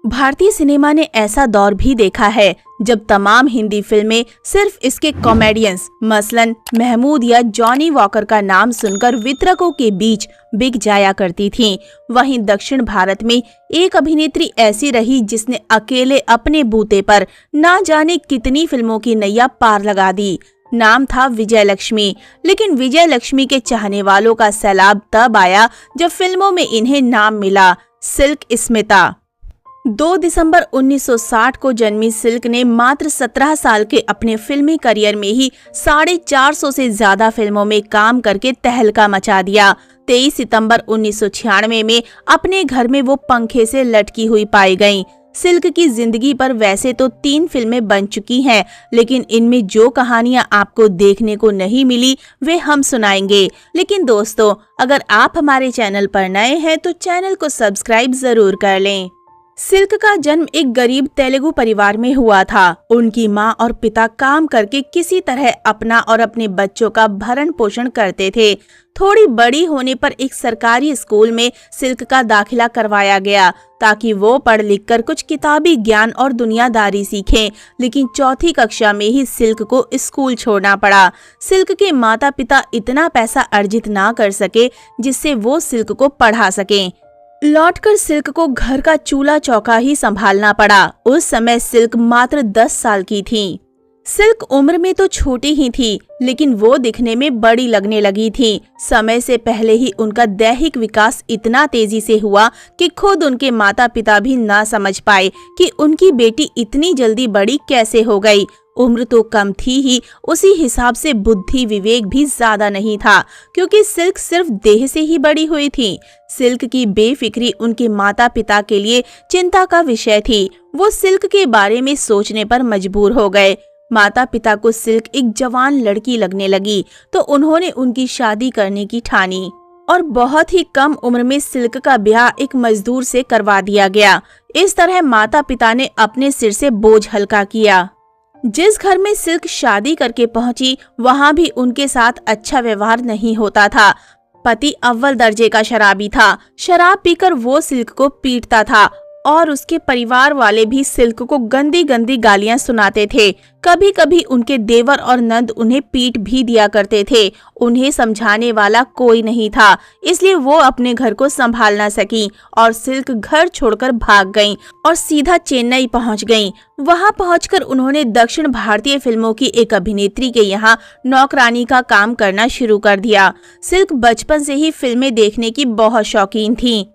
भारतीय सिनेमा ने ऐसा दौर भी देखा है जब तमाम हिंदी फिल्में सिर्फ इसके कॉमेडियंस मसलन महमूद या जॉनी वॉकर का नाम सुनकर वितरकों के बीच बिक जाया करती थीं। वहीं दक्षिण भारत में एक अभिनेत्री ऐसी रही जिसने अकेले अपने बूते पर ना जाने कितनी फिल्मों की नैया पार लगा दी। नाम था विजय लक्ष्मी। लेकिन विजय लक्ष्मी के चाहने वालों का सैलाब तब आया जब फिल्मों में इन्हें नाम मिला, सिल्क स्मिता। 2 दिसंबर 1960 को जन्मी सिल्क ने मात्र 17 साल के अपने फिल्मी करियर में ही 450 से ज्यादा फिल्मों में काम करके तहलका मचा दिया। 23 सितंबर 1996 में अपने घर में वो पंखे से लटकी हुई पाई गईं। सिल्क की जिंदगी पर वैसे तो 3 फिल्में बन चुकी हैं, लेकिन इनमें जो कहानियां आपको देखने को नहीं मिली वे हम सुनाएंगे। लेकिन दोस्तों, अगर आप हमारे चैनल पर नए हैं तो चैनल को सब्सक्राइब जरूर कर लें। सिल्क का जन्म एक गरीब तेलुगु परिवार में हुआ था। उनकी मां और पिता काम करके किसी तरह अपना और अपने बच्चों का भरण पोषण करते थे। थोड़ी बड़ी होने पर एक सरकारी स्कूल में सिल्क का दाखिला करवाया गया ताकि वो पढ़ लिख कर कुछ किताबी ज्ञान और दुनियादारी सीखें। लेकिन चौथी कक्षा में ही सिल्क को स्कूल छोड़ना पड़ा। सिल्क के माता पिता इतना पैसा अर्जित ना कर सके जिससे वो सिल्क को पढ़ा सकें। लौटकर सिल्क को घर का चूल्हा चौका ही संभालना पड़ा। उस समय सिल्क मात्र 10 साल की थी। सिल्क उम्र में तो छोटी ही थी, लेकिन वो दिखने में बड़ी लगने लगी थी। समय से पहले ही उनका दैहिक विकास इतना तेजी से हुआ कि खुद उनके माता पिता भी ना समझ पाए कि उनकी बेटी इतनी जल्दी बड़ी कैसे हो गई। उम्र तो कम थी ही, उसी हिसाब से बुद्धि विवेक भी ज्यादा नहीं था, क्योंकि सिल्क सिर्फ देह से ही बड़ी हुई थी। सिल्क की बेफिक्री उनके माता पिता के लिए चिंता का विषय थी। वो सिल्क के बारे में सोचने पर मजबूर हो गए। माता पिता को सिल्क एक जवान लड़की लगने लगी तो उन्होंने उनकी शादी करने की ठानी और बहुत ही कम उम्र में सिल्क का ब्याह एक मजदूर से करवा दिया गया। इस तरह माता पिता ने अपने सिर से बोझ हल्का किया। जिस घर में सिल्क शादी करके पहुंची वहां भी उनके साथ अच्छा व्यवहार नहीं होता था। पति अव्वल दर्जे का शराबी था। शराब पीकर वो सिल्क को पीटता था और उसके परिवार वाले भी सिल्क को गंदी गंदी गालियां सुनाते थे। कभी कभी उनके देवर और नंद उन्हें पीट भी दिया करते थे। उन्हें समझाने वाला कोई नहीं था, इसलिए वो अपने घर को संभाल ना सकी और सिल्क घर छोड़कर भाग गईं और सीधा चेन्नई पहुंच गईं। वहां पहुंचकर उन्होंने दक्षिण भारतीय फिल्मों की एक अभिनेत्री के यहाँ नौकरानी का काम करना शुरू कर दिया। सिल्क बचपन से ही फिल्में देखने की बहुत शौकीन थी।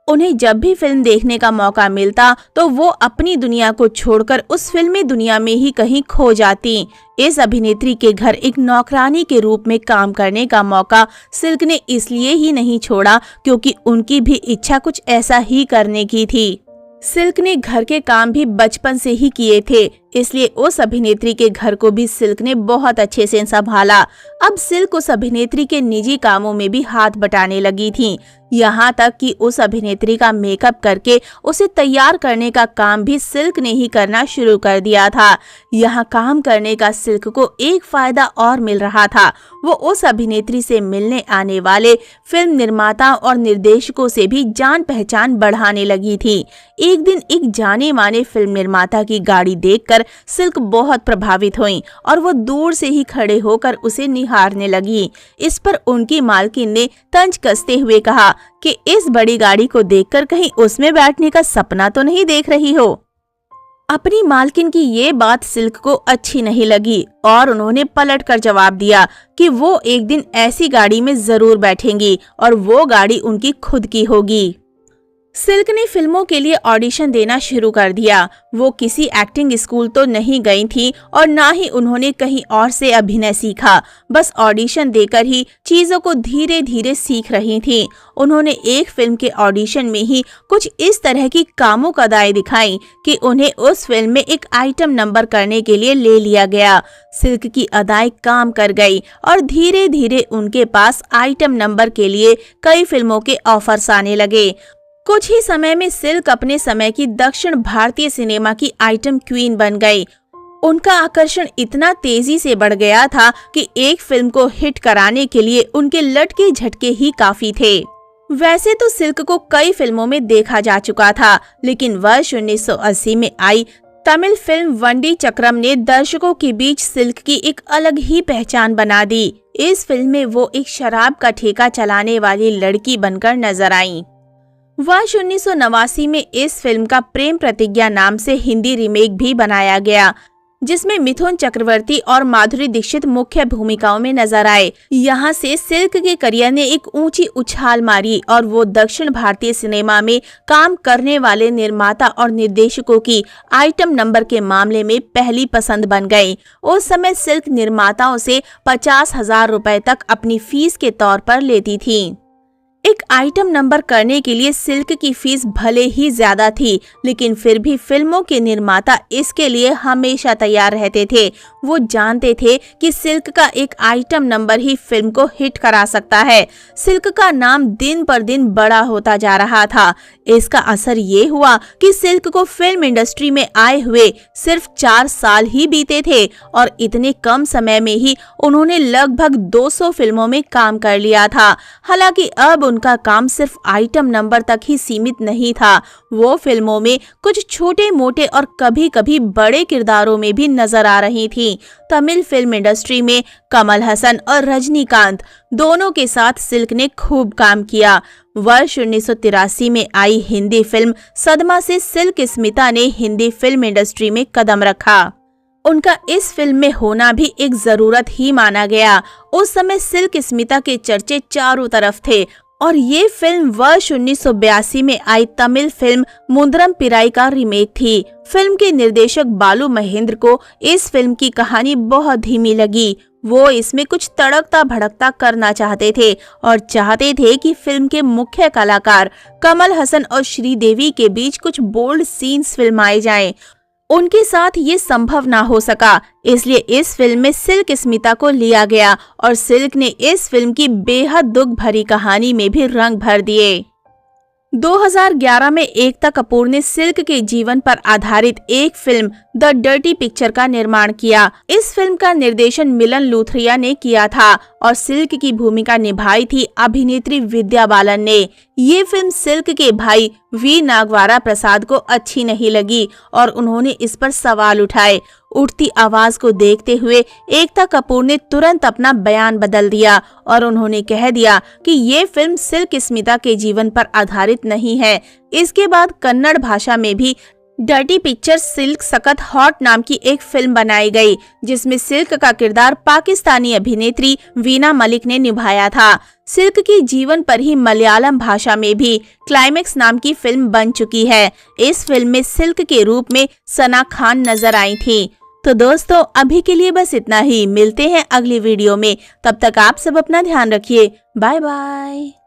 उन्हें जब भी फिल्म देखने का मौका मिलता तो वो अपनी दुनिया को छोड़कर उस फिल्मी दुनिया में ही कहीं खो जाती। इस अभिनेत्री के घर एक नौकरानी के रूप में काम करने का मौका सिल्क ने इसलिए ही नहीं छोड़ा क्योंकि उनकी भी इच्छा कुछ ऐसा ही करने की थी। सिल्क ने घर के काम भी बचपन से ही किए थे, इसलिए उस अभिनेत्री के घर को भी सिल्क ने बहुत अच्छे से संभाला। अब सिल्क उस अभिनेत्री के निजी कामों में भी हाथ बटाने लगी थी। यहाँ तक कि उस अभिनेत्री का मेकअप करके उसे तैयार करने का काम भी सिल्क ने ही करना शुरू कर दिया था। यहाँ काम करने का सिल्क को एक फायदा और मिल रहा था। वो उस अभिनेत्री से मिलने आने वाले फिल्म निर्माता और निर्देशकों से भी जान पहचान बढ़ाने लगी थी। एक दिन एक जाने माने फिल्म निर्माता की गाड़ी देखकर सिल्क बहुत प्रभावित हुई और वो दूर से ही खड़े होकर उसे निहारने लगी। इस पर उनकी मालकिन ने तंज कसते हुए कहा कि इस बड़ी गाड़ी को देखकर कहीं उसमें बैठने का सपना तो नहीं देख रही हो। अपनी मालकिन की ये बात सिल्क को अच्छी नहीं लगी और उन्होंने पलटकर जवाब दिया कि वो एक दिन ऐसी गाड़ी में जरूर बैठेंगी और वो गाड़ी उनकी खुद की होगी। सिल्क ने फिल्मों के लिए ऑडिशन देना शुरू कर दिया। वो किसी एक्टिंग स्कूल तो नहीं गई थी और ना ही उन्होंने कहीं और से अभिनय सीखा। बस ऑडिशन देकर ही चीजों को धीरे धीरे सीख रही थी। उन्होंने एक फिल्म के ऑडिशन में ही कुछ इस तरह की कामुक अदाएं दिखाई कि उन्हें उस फिल्म में एक आइटम नंबर करने के लिए ले लिया गया। सिल्क की अदाएं काम कर गई और धीरे धीरे उनके पास आइटम नंबर के लिए कई फिल्मों के ऑफर्स आने लगे। कुछ ही समय में सिल्क अपने समय की दक्षिण भारतीय सिनेमा की आइटम क्वीन बन गई। उनका आकर्षण इतना तेजी से बढ़ गया था कि एक फिल्म को हिट कराने के लिए उनके लटके झटके ही काफी थे। वैसे तो सिल्क को कई फिल्मों में देखा जा चुका था, लेकिन वर्ष 1980 में आई तमिल फिल्म वंडी चक्रम ने दर्शकों के बीच सिल्क की एक अलग ही पहचान बना दी। इस फिल्म में वो एक शराब का ठेका चलाने वाली लड़की बनकर नजर आईं। वर्ष 1989 में इस फिल्म का प्रेम प्रतिज्ञा नाम से हिंदी रीमेक भी बनाया गया, जिसमें मिथुन चक्रवर्ती और माधुरी दीक्षित मुख्य भूमिकाओं में नजर आए। यहाँ से सिल्क के करियर ने एक ऊंची उछाल मारी और वो दक्षिण भारतीय सिनेमा में काम करने वाले निर्माता और निर्देशकों की आइटम नंबर के मामले में पहली पसंद बन गई। उस समय सिल्क निर्माताओं से 50,000 रुपए तक अपनी फीस के तौर पर लेती थी। एक आइटम नंबर करने के लिए सिल्क की फीस भले ही ज्यादा थी, लेकिन फिर भी फिल्मों के निर्माता इसके लिए हमेशा तैयार रहते थे। वो जानते थे कि सिल्क का एक आइटम नंबर ही फिल्म को हिट करा सकता है। सिल्क का नाम दिन पर दिन बड़ा होता जा रहा था। इसका असर ये हुआ कि सिल्क को फिल्म इंडस्ट्री में आए हुए सिर्फ 4 साल ही बीते थे और इतने कम समय में ही उन्होंने लगभग 200 फिल्मों में काम कर लिया था। हालांकि अब उनका काम सिर्फ आइटम नंबर तक ही सीमित नहीं था। वो फिल्मों में कुछ छोटे मोटे और कभी कभी बड़े किरदारों में भी नजर आ रही थी। तमिल फिल्म इंडस्ट्री में कमल हसन और रजनीकांत दोनों के साथ सिल्क ने खूब काम किया। वर्ष 1983 में आई हिंदी फिल्म सदमा से सिल्क स्मिता ने हिंदी फिल्म इंडस्ट्री में कदम रखा। उनका इस फिल्म में होना भी एक जरूरत ही माना गया। उस समय सिल्क स्मिता के चर्चे चारों तरफ थे और ये फिल्म वर्ष 1982 में आई तमिल फिल्म मुंदरम पिराई का रीमेक थी। फिल्म के निर्देशक बालू महेंद्र को इस फिल्म की कहानी बहुत धीमी लगी। वो इसमें कुछ तड़कता भड़कता करना चाहते थे और चाहते थे कि फिल्म के मुख्य कलाकार कमल हसन और श्रीदेवी के बीच कुछ बोल्ड सीन्स फिल्माए जाएं। उनके साथ ये संभव ना हो सका, इसलिए इस फिल्म में सिल्क स्मिता को लिया गया और सिल्क ने इस फिल्म की बेहद दुख भरी कहानी में भी रंग भर दिए। 2011 में एकता कपूर ने सिल्क के जीवन पर आधारित एक फिल्म द डर्टी पिक्चर का निर्माण किया। इस फिल्म का निर्देशन मिलन लूथरिया ने किया था और सिल्क की भूमिका निभाई थी अभिनेत्री विद्या बालन ने। ये फिल्म सिल्क के भाई वी नागवारा प्रसाद को अच्छी नहीं लगी और उन्होंने इस पर सवाल उठाए। उठती आवाज को देखते हुए एकता कपूर ने तुरंत अपना बयान बदल दिया और उन्होंने कह दिया कि ये फिल्म सिल्क स्मिता के जीवन पर आधारित नहीं है। इसके बाद कन्नड़ भाषा में भी डर्टी पिक्चर सिल्क सकत हॉट नाम की एक फिल्म बनाई गई, जिसमें सिल्क का किरदार पाकिस्तानी अभिनेत्री वीना मलिक ने निभाया था। सिल्क की जीवन पर ही मलयालम भाषा में भी क्लाइमेक्स नाम की फिल्म बन चुकी है। इस फिल्म में सिल्क के रूप में सना खान नजर आई थी। तो दोस्तों अभी के लिए बस इतना ही। मिलते हैं अगली वीडियो में, तब तक आप सब अपना ध्यान रखिए। Bye bye.